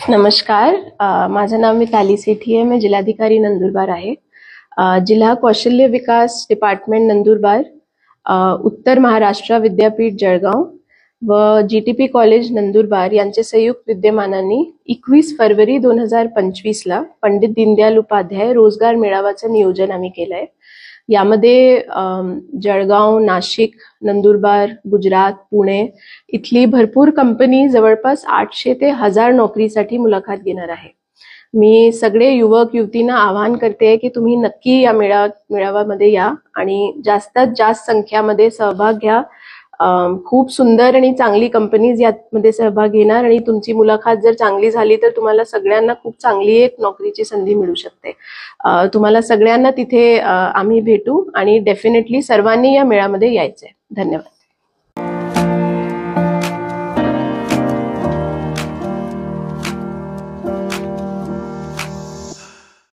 नमस्कार. माझं नाव मिताली सेठी आहे. मैं जिल्हाधिकारी नंदुरबार आहे. जिल्हा कौशल्य विकास डिपार्टमेंट नंदुरबार, उत्तर महाराष्ट्र विद्यापीठ जळगाव व जीटीपी कॉलेज नंदुरबार यांचे संयुक्त विद्यमानाने 21 फरवरी 2025 ला पंडित दीनदयाल उपाध्याय रोजगार मेळाव्याचं नियोजन आम्ही केलंय. यामध्ये जळगाव, नाशिक, नंदुरबार, गुजरात, पुणे इथली भरपूर कंपनी जवळपास 800 ते 1000 नोकरीसाठी मुलाखत घेणार आहे. मी सगळे युवक युवतींना आवाहन करते की तुम्ही नक्की या मेळाव्यामध्ये या आणि जास्तीत जास्त संख्यामध्ये सहभाग घ्या. खूप सुंदर आणि चांगली कंपनीज यामध्ये सहभाग घेणार आणि तुमची मुलाखत जर चांगली झाली तर तुम्हाला सगळ्यांना खूप चांगली एक नोकरीची संधी मिळू शकते. तुम्हाला सगळ्यांना तिथे आम्ही भेटू आणि डेफिनेटली सर्वांनी या मेळाव्यामध्ये यायचंय. धन्यवाद.